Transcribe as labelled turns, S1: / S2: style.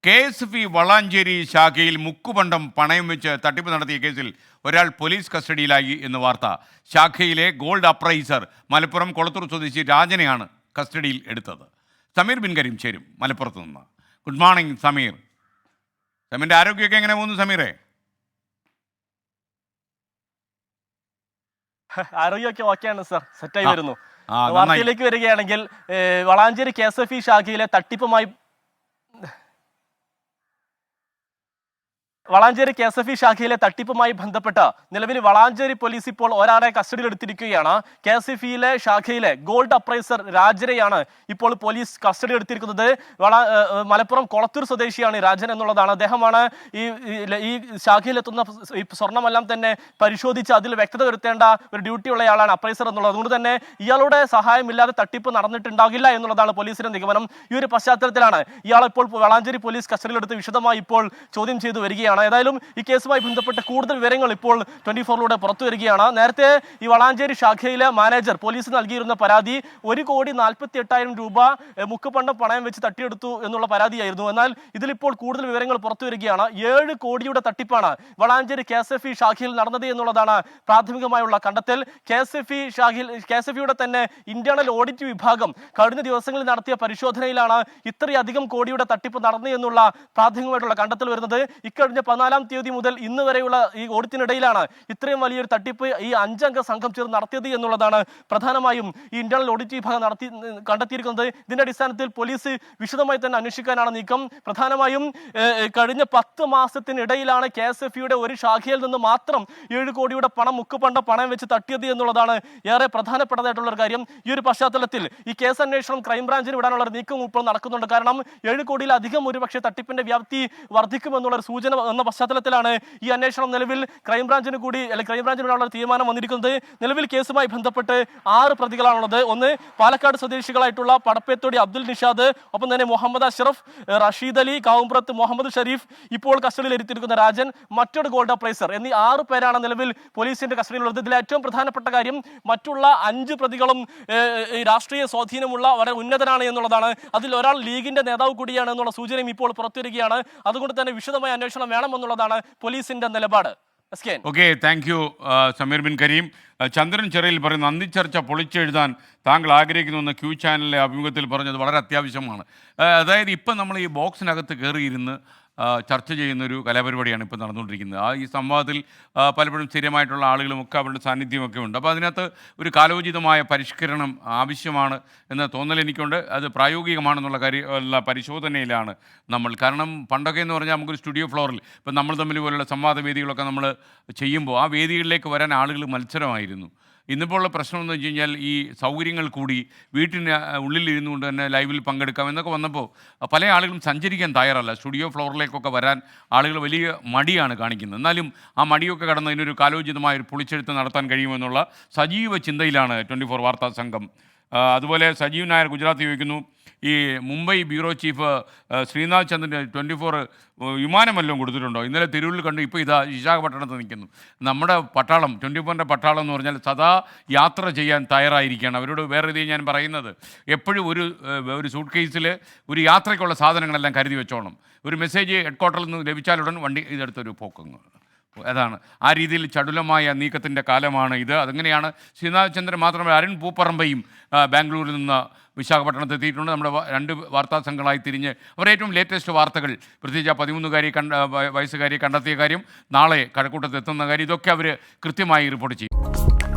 S1: KSF Valanchery ശാഖയിൽ മുക്കുപണ്ടം പണയം വെച്ച് തട്ടിപ്പ് നടത്തിയ കേസിൽ ഒരാൾ പോലീസ് കസ്റ്റഡിയിലായി എന്ന് വാർത്ത. ശാഖയിലെ ഗോൾഡ് അപ്രൈസർ മലപ്പുറം കൊളത്തൂർ സ്വദേശി രാജനെയാണ് കസ്റ്റഡിയിൽ എടുത്തത്. സമീർ ബിൻ കരീം ചേരും മലപ്പുറത്ത് നിന്ന്. Good morning Sameer. സമീറിൻ്റെ ആരോഗ്യമൊക്കെ എങ്ങനെ പോകുന്നു സമീറേ?
S2: ആരോഗ്യമൊക്കെ ഓക്കെയാണ് സർ, സെറ്റായി വരുന്നു. വാർത്തയിലേക്ക് വരികയാണെങ്കിൽ വളാഞ്ചേരി KSF ശാഖയിലെ തട്ടിപ്പുമായി വളാഞ്ചേരി KSF ശാഖയിലെ തട്ടിപ്പുമായി ബന്ധപ്പെട്ട് നിലവിൽ വളാഞ്ചേരി പോലീസ് ഇപ്പോൾ ഒരാളെ കസ്റ്റഡിയിൽ എടുത്തിരിക്കുകയാണ്. KSF ശാഖയിലെ ഗോൾഡ് അപ്രൈസർ രാജനെയാണ് ഇപ്പോൾ പോലീസ് കസ്റ്റഡി എടുത്തിരിക്കുന്നത്. മലപ്പുറം കൊളത്തൂർ സ്വദേശിയാണ് രാജൻ എന്നുള്ളതാണ്. അദ്ദേഹമാണ് ഈ ശാഖയിലെത്തുന്ന ഈ സ്വർണ്ണമെല്ലാം തന്നെ പരിശോധിച്ച് അതിൽ വ്യക്തത വരുത്തേണ്ട ഒരു ഡ്യൂട്ടി ഉള്ളയാളാണ് അപ്രൈസർ എന്നുള്ളത്. അതുകൊണ്ട് തന്നെ ഇയാളുടെ സഹായമില്ലാതെ തട്ടിപ്പ് നടന്നിട്ടുണ്ടാകില്ല എന്നുള്ളതാണ് പോലീസിന്റെ നിഗമനം. ഈ ഒരു പശ്ചാത്തലത്തിലാണ് ഇയാളിപ്പോൾ വളാഞ്ചേരി പോലീസ് കസ്റ്റഡിയിലെടുത്ത് വിശദമായി ഇപ്പോൾ ചോദ്യം ചെയ്തു വരികയാണ്. ഏതായാലും ഈ കേസുമായി ബന്ധപ്പെട്ട് കൂടുതൽ വിവരങ്ങൾ ഇപ്പോൾ 24 പുറത്തു വരികയാണ്. നേരത്തെ ഈ വളാഞ്ചേരി ശാഖയിലെ മാനേജർ പോലീസ് നൽകിയിരുന്ന പരാതി 1,48,000 രൂപ മുക്കുപണ്ടം പണയം വെച്ച് തട്ടിയെടുത്തു എന്നുള്ള പരാതിയായിരുന്നു. എന്നാൽ ഇതിലിപ്പോൾ കൂടുതൽ വിവരങ്ങൾ പുറത്തു വരികയാണ്. 7 കോടിയുടെ തട്ടിപ്പാണ് വളാഞ്ചേരി KSF ശാഖയിൽ നടന്നത് എന്നുള്ളതാണ് പ്രാഥമികമായുള്ള കണ്ടെത്തൽ. KSF തന്നെ ഇന്റേണൽ ഓഡിറ്റ് വിഭാഗം കഴിഞ്ഞ ദിവസങ്ങളിൽ നടത്തിയ പരിശോധനയിലാണ് ഇത്രയധികം കോടിയുടെ തട്ടിപ്പ് നടന്നു എന്നുള്ള പ്രാഥമികമായിട്ടുള്ള കണ്ടെത്തൽ വരുന്നത്. ഇക്കഴിഞ്ഞ 14-ാം തീയതി മുതൽ ഇന്ന് വരെയുള്ള ഈ ഓഡിറ്റിനിടയിലാണ് ഇത്രയും വലിയൊരു തട്ടിപ്പ് ഈ 5 അംഗ സംഘം ചേർന്ന് നടത്തിയത് എന്നുള്ളതാണ് പ്രധാനമായും ഈ ഇന്റേണൽ ഓഡിറ്റ് വിഭാഗം കണ്ടെത്തിയിരിക്കുന്നത്. ഇതിന്റെ അടിസ്ഥാനത്തിൽ പോലീസ് വിശദമായി തന്നെ അന്വേഷിക്കാനാണ് നീക്കം. പ്രധാനമായും കഴിഞ്ഞ 10 മാസത്തിനിടയിലാണ് KSF ഒരു ശാഖയിൽ നിന്ന് മാത്രം 7 കോടിയുടെ മുക്കുപണ്ടം പണയം വെച്ച് തട്ടിയത് എന്നുള്ളതാണ് ഏറെ പ്രധാനപ്പെട്ടതായിട്ടുള്ള ഒരു കാര്യം. ഈ ഒരു പശ്ചാത്തലത്തിൽ ഈ കേസ് അന്വേഷണം ക്രൈംബ്രാഞ്ചിന് വിടാനുള്ള ഒരു നീക്കം ഇപ്പോൾ നടക്കുന്നുണ്ട്. കാരണം 7 കോടിയിലധികം ഒരുപക്ഷെ തട്ടിപ്പിന്റെ വ്യാപ്തി വർദ്ധിക്കുമെന്നുള്ള ഒരു സൂചന എന്ന പശ്ചാത്തലത്തിലാണ് ഈ അന്വേഷണം നിലവിൽ ക്രൈംബ്രാഞ്ചിന് വിടാനുള്ള തീരുമാനം വന്നിരിക്കുന്നത്. നിലവിൽ കേസുമായി ബന്ധപ്പെട്ട് 6 പ്രതികളാണുള്ളത്. ഒന്ന് പാലക്കാട് സ്വദേശികളായിട്ടുള്ള പടപ്പേത്തോടി അബ്ദുൽ നിഷാദ്, ഒപ്പം തന്നെ മുഹമ്മദ് അഷ്റഫ്, റഷീദ് അലി, കാവുംപുറത്ത് മുഹമ്മദ് ഷരീഫ്, ഇപ്പോൾ കസ്റ്റഡിയിൽ എടുത്തിരിക്കുന്ന രാജൻ, മറ്റൊരു ഗോൾഡ് അപ്രൈസർ എന്നീ 6 പേരാണ് നിലവിൽ പോലീസിന്റെ കസ്റ്റഡിയിലുള്ളത്. ഇതിൽ ഏറ്റവും പ്രധാനപ്പെട്ട കാര്യം മറ്റുള്ള 5 പ്രതികളും രാഷ്ട്രീയ സ്വാധീനമുള്ള വളരെ ഉന്നതനാണ് എന്നുള്ളതാണ്. അതിൽ ഒരാൾ ലീഗിന്റെ നേതാവ് കൂടിയാണ് എന്നുള്ള സൂചനയും ഇപ്പോൾ പുറത്തുവരികയാണ്. അതുകൊണ്ട് തന്നെ വിശദമായ അന്വേഷണം വേണമെന്നുള്ളതാണ് പോലീസിന്റെ നിലപാട്.
S1: Okay, thank you Sameer bin Kareem. Chandran Cheriyil പറയുന്നു, അന്തിച്ചർച്ച പൊളിച്ചെഴുതാൻ താങ്കൾ ആഗ്രഹിക്കുന്നുവെന്ന് Q ചാനലിലെ അഭിമുഖത്തിൽ പറഞ്ഞത് വളരെ അത്യാവശ്യമാണ്. അതായത് ഇപ്പം നമ്മൾ ഈ ബോക്സിനകത്ത് കയറിയിരുന്ന് ചർച്ച ചെയ്യുന്നൊരു കലാപരിപാടിയാണ് ഇപ്പോൾ നടന്നുകൊണ്ടിരിക്കുന്നത്. ഈ സംവാദത്തിൽ പലപ്പോഴും സ്ഥിരമായിട്ടുള്ള ആളുകളുമൊക്കെ അവരുടെ സാന്നിധ്യമൊക്കെ ഉണ്ട്. അപ്പോൾ അതിനകത്ത് ഒരു കാലോചിതമായ പരിഷ്കരണം ആവശ്യമാണ് എന്ന തോന്നൽ എനിക്കുണ്ട്. അത് പ്രായോഗികമാണെന്നുള്ള പരിശോധനയിലാണ് നമ്മൾ. കാരണം പണ്ടൊക്കെ എന്ന് പറഞ്ഞാൽ നമുക്കൊരു സ്റ്റുഡിയോ ഫ്ലോറിൽ ഇപ്പം നമ്മൾ തമ്മിൽ പോലുള്ള സംവാദ വേദികളൊക്കെ നമ്മൾ ചെയ്യുമ്പോൾ ആ വേദികളിലേക്ക് വരാൻ ആളുകൾ മത്സരമായിരുന്നു. ഇന്നിപ്പോൾ ഉള്ള പ്രശ്നം എന്ന് വെച്ച് കഴിഞ്ഞാൽ ഈ സൗകര്യങ്ങൾ കൂടി വീട്ടിന് ഉള്ളിലിരുന്നു കൊണ്ട് തന്നെ ലൈവിൽ പങ്കെടുക്കാം എന്നൊക്കെ വന്നപ്പോൾ പല ആളുകളും സഞ്ചരിക്കാൻ തയ്യാറല്ല. സ്റ്റുഡിയോ ഫ്ലോറിലേക്കൊക്കെ വരാൻ ആളുകൾ വലിയ മടിയാണ് കാണിക്കുന്നത്. എന്നാലും ആ മടിയൊക്കെ കടന്ന് ഇതിനൊരു കാലോചിതമായ ഒരു പൊളിച്ചെഴുത്ത് നടത്താൻ കഴിയുമെന്നുള്ള സജീവ ചിന്തയിലാണ് 24 വാർത്താ സംഘം. അതുപോലെ സജീവ് നായർ ഗുജറാത്ത് ചോദിക്കുന്നു, ഈ മുംബൈ ബ്യൂറോ ചീഫ് ശ്രീനാഥ് ചന്ദ്രന് 24 വിമാനം വല്ലതും കൊടുത്തിട്ടുണ്ടോ? ഇന്നലെ തിരൂരിൽ കണ്ടു, ഇപ്പോൾ ഇതാ വിശാഖപട്ടണത്ത് നിൽക്കുന്നു. നമ്മുടെ പട്ടാളം 24ൻ്റെ പട്ടാളം എന്ന് പറഞ്ഞാൽ സദാ യാത്ര ചെയ്യാൻ തയ്യാറായിരിക്കുകയാണ്. അവരോട് വേറെ രീതി ഞാൻ പറയുന്നത്, എപ്പോഴും ഒരു സൂട്ട് കേസിൽ ഒരു യാത്രയ്ക്കുള്ള സാധനങ്ങളെല്ലാം കരുതി വെച്ചോണം. ഒരു മെസ്സേജ് ഹെഡ് ക്വാർട്ടറിൽ നിന്ന് ലഭിച്ചാലുടൻ വണ്ടി ഇതെടുത്തൊരു പോക്കങ്ങ്. അതാണ് ആ രീതിയിൽ ചടുലമായ നീക്കത്തിൻ്റെ കാലമാണ് ഇത്. അതങ്ങനെയാണ്. ശ്രീനാഥ് ചന്ദ്രൻ മാത്രമല്ല, അരുൺ പൂപ്പറമ്പയും ബാംഗ്ലൂരിൽ നിന്ന് വിശാഖപട്ടണത്ത് എത്തിയിട്ടുണ്ട്. നമ്മുടെ 2 വാർത്താ സംഘങ്ങളായി തിരിഞ്ഞ് അവർ ഏറ്റവും ലേറ്റസ്റ്റ് വാർത്തകൾ, പ്രത്യേകിച്ച് 13 വയസ്സുകാരിയെ കണ്ടെത്തിയ കാര്യം, നാളെ കഴക്കൂട്ടത്ത് എത്തുന്ന കാര്യം, ഇതൊക്കെ അവർ കൃത്യമായി റിപ്പോർട്ട് ചെയ്യും.